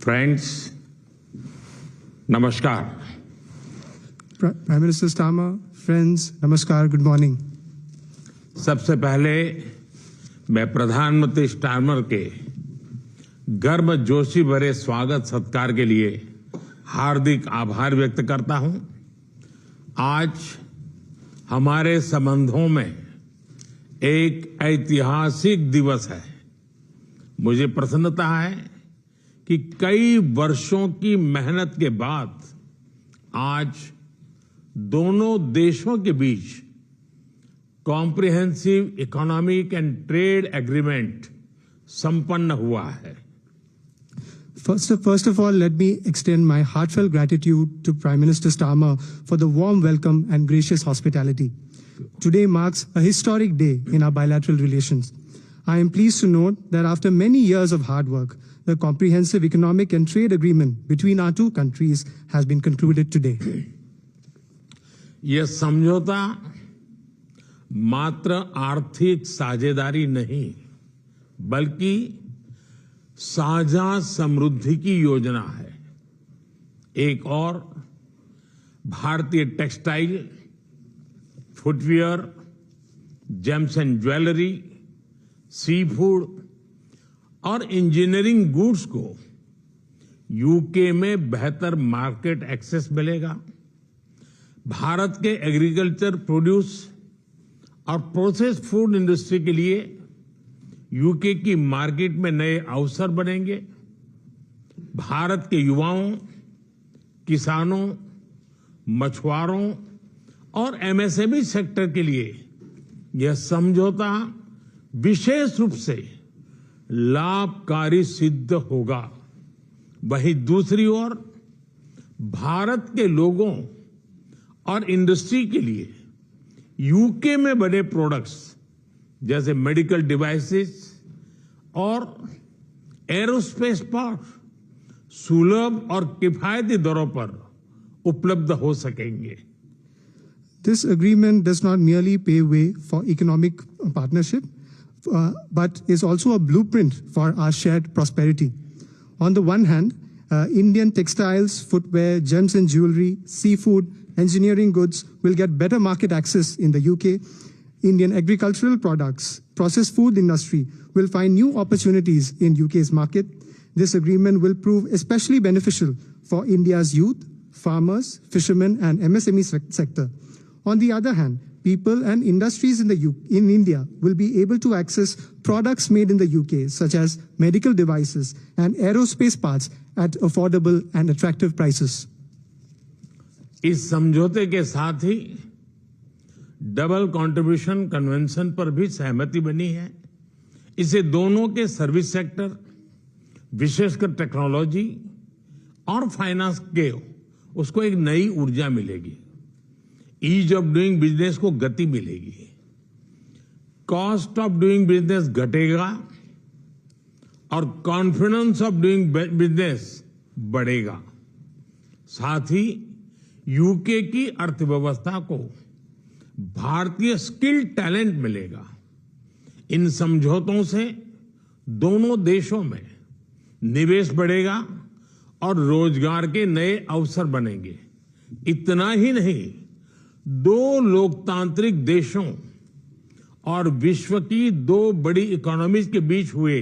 Friends, Namaskar. Prime Minister Starmer, friends, Namaskar, good morning. सबसे पहले मैं प्रधानमंत्री स्टार्मर के गर्मजोशी भरे स्वागत सत्कार के लिए हार्दिक आभार व्यक्त करता हूं। आज हमारे संबंधों में एक ऐतिहासिक दिवस है। मुझे प्रसन्नता है कि कई वर्षों की मेहनत के बाद आज दोनों देशों के बीच comprehensive economic and trade agreement संपन्न हुआ है। First of all, let me extend my heartfelt gratitude to Prime Minister Starmer for the warm welcome and gracious hospitality. Today marks a historic day in our bilateral relations. I am pleased to note that after many years of hard work, the comprehensive economic and trade agreement between our two countries has been concluded today. यह समझौता मात्र आर्थिक साझेदारी नहीं, बल्कि साझा समृद्धि की योजना है। एक और भारतीय textile, footwear, gems and jewellery, sea food और इंजीनियरिंग गुड्स को यूके में बेहतर मार्केट एक्सेस मिलेगा। भारत के एग्रीकल्चर प्रोड्यूस और प्रोसेस्ड फूड इंडस्ट्री के लिए यूके की मार्केट में नए अवसर बनेंगे। भारत के युवाओं, किसानों, मछुआरों और एमएसएमई सेक्टर के लिए यह समझौता विशेष रूप से लाभकारी सिद्ध होगा। वहीं दूसरी ओर भारत के लोगों और इंडस्ट्री के लिए यूके में बने प्रोडक्ट्स जैसे मेडिकल डिवाइसेस और एरोस्पेस पार्ट सुलभ और किफायती दरों पर उपलब्ध हो सकेंगे। This agreement does not merely pave way for economic partnership, but is also a blueprint for our shared prosperity. On the one hand, Indian textiles, footwear, gems and jewelry, seafood, engineering goods will get better market access in the UK. Indian agricultural products, processed food industry will find new opportunities in UK's market. This agreement will prove especially beneficial for India's youth, farmers, fishermen and MSME sector. On the other hand, people and industries in India will be able to access products made in the UK, such as medical devices and aerospace parts at affordable and attractive prices. इस समझौते के साथ ही double contribution convention पर भी सहमति बनी है। इससे दोनों के सर्विस सेक्टर, विशेषकर टेक्नोलॉजी और फाइनेंस के उसको एक नई ऊर्जा मिलेगी। ईज ऑफ डूइंग बिजनेस को गति मिलेगी। कॉस्ट ऑफ डूइंग बिजनेस घटेगा और कॉन्फिडेंस ऑफ डूइंग बिजनेस बढ़ेगा। साथ ही यूके की अर्थव्यवस्था को भारतीय स्किल टैलेंट मिलेगा। इन समझौतों से दोनों देशों में निवेश बढ़ेगा और रोजगार के नए अवसर बनेंगे। इतना ही नहीं, दो लोकतांत्रिक देशों और विश्व की दो बड़ी इकोनॉमीज के बीच हुए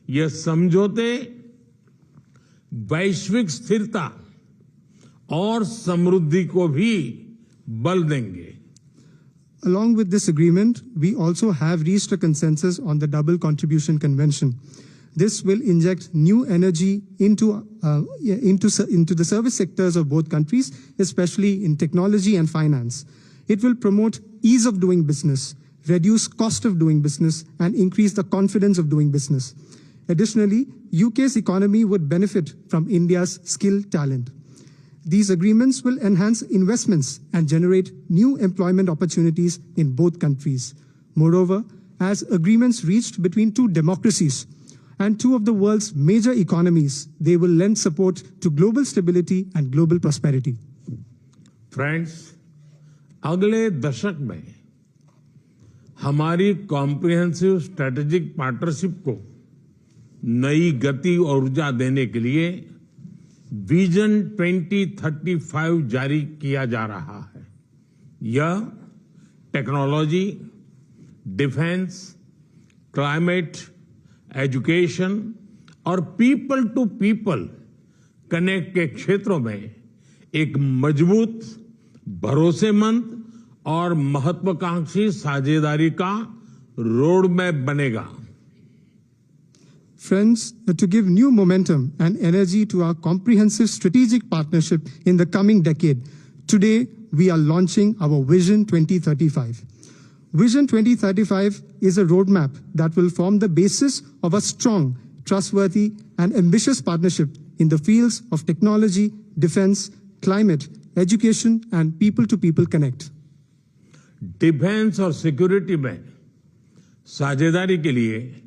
यह समझौते वैश्विक स्थिरता और समृद्धि को भी बल देंगे। Along with this agreement, we also have reached a consensus on the Double Contribution Convention. This will inject new energy into the service sectors of both countries, especially in technology and finance. It will promote ease of doing business, reduce cost of doing business, and increase the confidence of doing business. Additionally, UK's economy would benefit from India's skilled talent. These agreements will enhance investments and generate new employment opportunities in both countries. Moreover, as agreements reached between two democracies and two of the world's major economies, they will lend support to global stability and global prosperity. Friends, अगले दशक में हमारी comprehensive strategic partnership को नई गति और ऊर्जा देने के लिए विजन 2035 जारी किया जा रहा है। यह टेक्नोलॉजी, डिफेंस, क्लाइमेट, एजुकेशन और पीपल टू पीपल कनेक्ट के क्षेत्रों में एक मजबूत, भरोसेमंद और महत्वाकांक्षी साझेदारी का रोड मैप बनेगा। Friends, to give new momentum and energy to our comprehensive strategic partnership in the coming decade, today we are launching our Vision 2035. Vision 2035 is a roadmap that will form the basis of a strong, trustworthy, and ambitious partnership in the fields of technology, defense, climate, education, and people-to-people connect. Defence और security में साझेदारी के लिए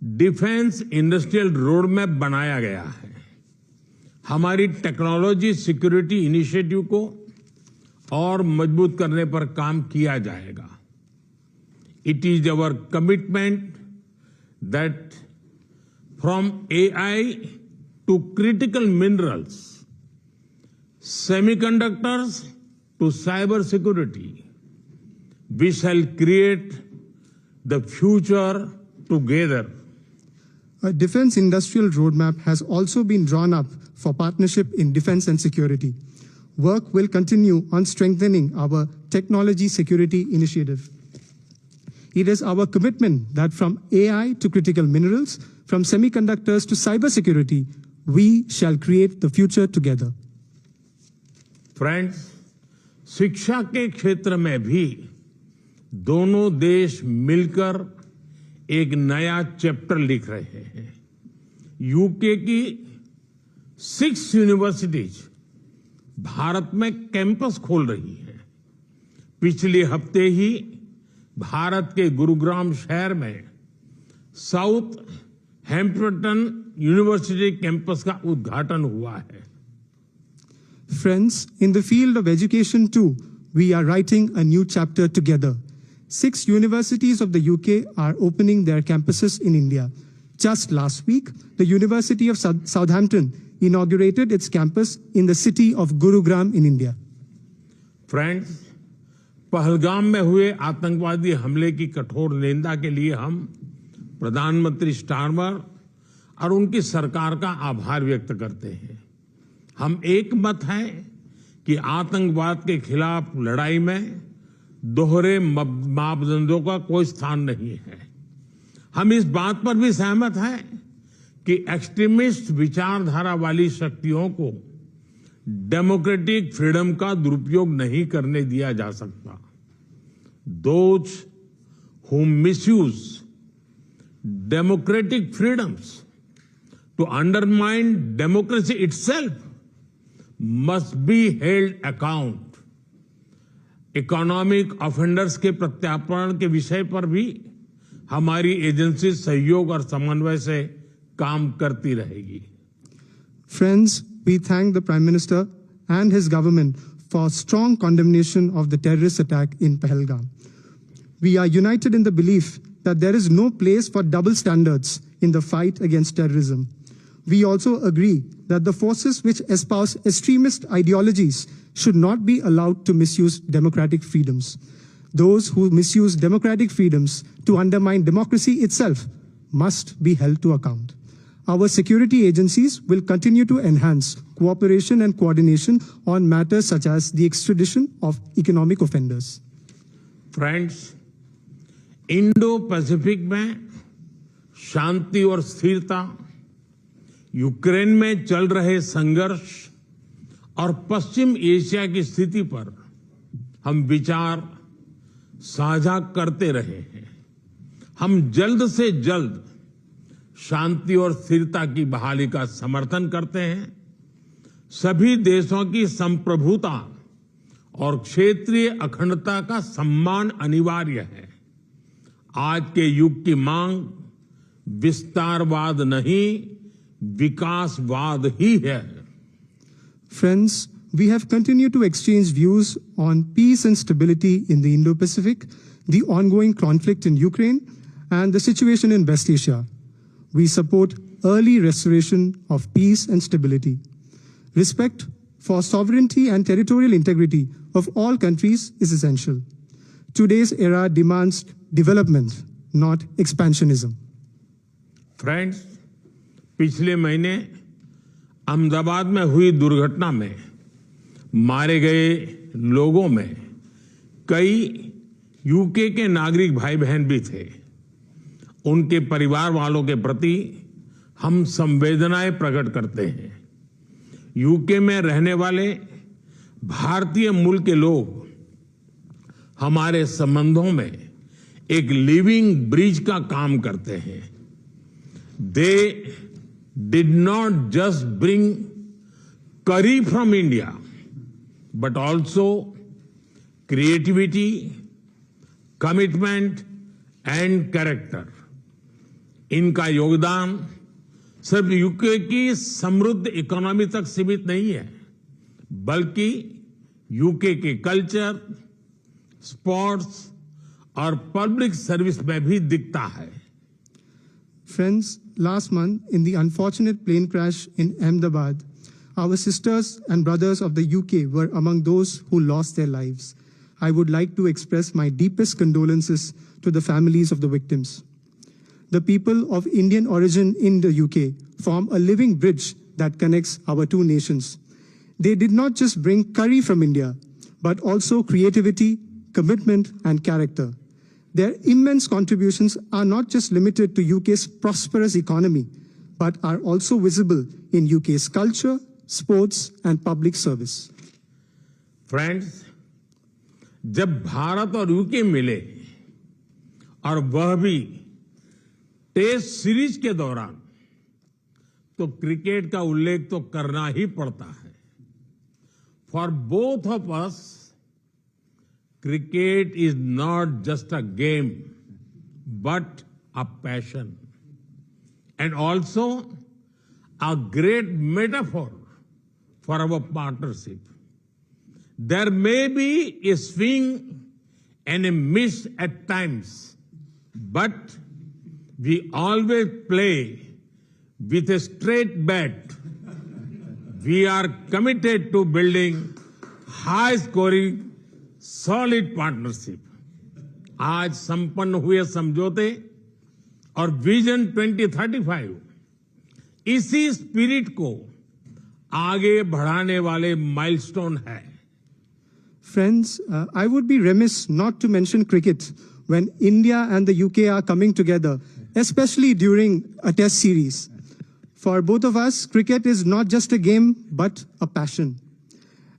defence industrial road map बनाया गया है। हमारी technology security initiative को और मजबूत करने पर काम किया जाएगा। It is our commitment that from AI to critical minerals, semiconductors to cyber security, we shall create the future together. A defense industrial roadmap has also been drawn up for partnership in defense and security. Work will continue on strengthening our technology security initiative. It is our commitment that from AI to critical minerals, from semiconductors to cybersecurity, we shall create the future together. Friends, शिक्षा के क्षेत्र में भी दोनों देश मिलकर एक नया चैप्टर लिख रहे हैं। यूके की 6 यूनिवर्सिटीज भारत में कैंपस खोल रही हैं। पिछले हफ्ते ही भारत के गुरुग्राम शहर में साउथ हैम्पटन यूनिवर्सिटी कैंपस का उद्घाटन हुआ है। Friends, in the field of education too, we are writing a new chapter together. 6 universities of the UK are opening their campuses in India. Just last week, the University of Southampton inaugurated its campus in the city of Gurugram in India. Friends, Pahalgam में हुए आतंकवादी हमले की कठोर निंदा के लिए हम प्रधानमंत्री स्टारमर और उनकी सरकार का आभार व्यक्त करते हैं। हम एक मत हैं कि आतंकवाद के खिलाफ लड़ाई में दोहरे मापदंडों का कोई स्थान नहीं है। हम इस बात पर भी सहमत हैं कि एक्सट्रीमिस्ट विचारधारा वाली शक्तियों को डेमोक्रेटिक फ्रीडम का दुरुपयोग नहीं करने दिया जा सकता। Those who misuse democratic freedoms to undermine democracy itself must be held account. Economic offenders के प्रत्यार्पण के विषय पर भी हमारी एजेंसी सहयोग और समन्वय से काम करती रहेगी। Friends, we thank the Prime Minister and his government for strong condemnation of the terrorist attack in Pahalgam. We are united in the belief that there is no place for double standards in the fight against terrorism. We also agree that the forces which espouse extremist ideologies should not be allowed to misuse democratic freedoms. Those who misuse democratic freedoms to undermine democracy itself must be held to account. Our security agencies will continue to enhance cooperation and coordination on matters such as the extradition of economic offenders. Friends, Indo-Pacific में शांति और स्थिरता, Ukraine में चल रहे संघर्ष और पश्चिम Asia की स्थिति पर हम विचार साझा करते रहे हैं। हम जल्द से जल्द शांति और स्थिरता की बहाली का समर्थन करते हैं। सभी देशों की संप्रभुता और क्षेत्रीय अखंडता का सम्मान अनिवार्य है। आज के युग की मांग विस्तारवाद नहीं, विकासवाद ही है। Friends, we have continued to exchange views on peace and stability in the Indo-Pacific, the ongoing conflict in Ukraine, and the situation in West Asia. We support early restoration of peace and stability. Respect for sovereignty and territorial integrity of all countries is essential. Today's era demands development, not expansionism. Friends, पिछले महीने अहमदाबाद में हुई दुर्घटना में मारे गए लोगों में कई यूके के नागरिक भाई बहन भी थे। उनके परिवार वालों के प्रति हम संवेदनाएं प्रकट करते हैं। यूके में रहने वाले भारतीय मूल के लोग हमारे संबंधों में एक लिविंग ब्रिज का काम करते हैं। They did not just bring curry from India, but also creativity, commitment and character. इनका योगदान सिर्फ यूके की समृद्ध इकोनॉमी तक सीमित नहीं है, बल्कि यूके के कल्चर, स्पोर्ट्स और पब्लिक सर्विस में भी दिखता है। Friends, last month in the unfortunate plane crash in Ahmedabad, our sisters and brothers of the UK were among those who lost their lives. I would like to express my deepest condolences to the families of the victims. The people of Indian origin in the UK form a living bridge that connects our two nations. They did not just bring curry from India, but also creativity, commitment, and character. Their immense contributions are not just limited to UK's prosperous economy, but are also visible in UK's culture, sports, and public service. Friends, जब भारत और UK मिले और वह भी test series के दौरान, तो cricket का उल्लेख तो करना ही पड़ता है। For both of us, cricket is not just a game, but a passion, and also a great metaphor for our partnership. There may be a swing and a miss at times, but we always play with a straight bat. We are committed to building high-scoring solid partnership. आज संपन्न हुए समझौते और vision 2035 इसी spirit को आगे बढ़ाने वाले माइलस्टोन है। Friends, I would be remiss not to mention cricket when India and the UK are coming together, especially during a test series. For both of us, cricket is not just a game, but a passion.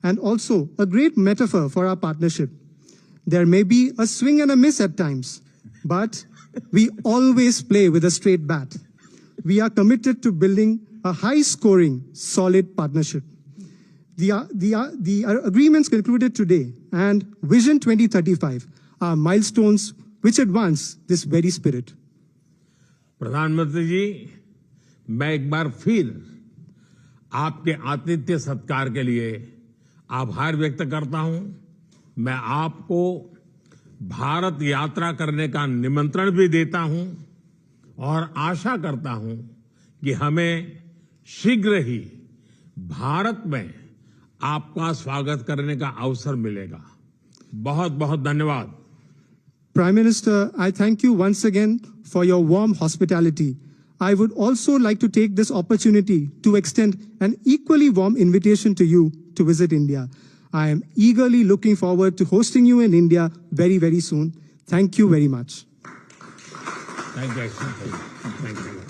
And also a great metaphor for our partnership. There may be a swing and a miss at times, but we always play with a straight bat. We are committed to building a high-scoring, solid partnership. The agreements concluded today and Vision 2035 are milestones which advance this very spirit. प्रधानमंत्री जी, मैं एक बार फिर आपके आतिथ्य सत्कार के लिए आभार व्यक्त करता हूं। मैं आपको भारत यात्रा करने का निमंत्रण भी देता हूं और आशा करता हूं कि हमें शीघ्र ही भारत में आपका स्वागत करने का अवसर मिलेगा। बहुत बहुत धन्यवाद। Prime Minister, I thank you once again for your warm hospitality. I would also like to take this opportunity to extend an equally warm invitation to you to visit India. I am eagerly looking forward to hosting you in India very, very soon. Thank you very much. Thank you. Thank you.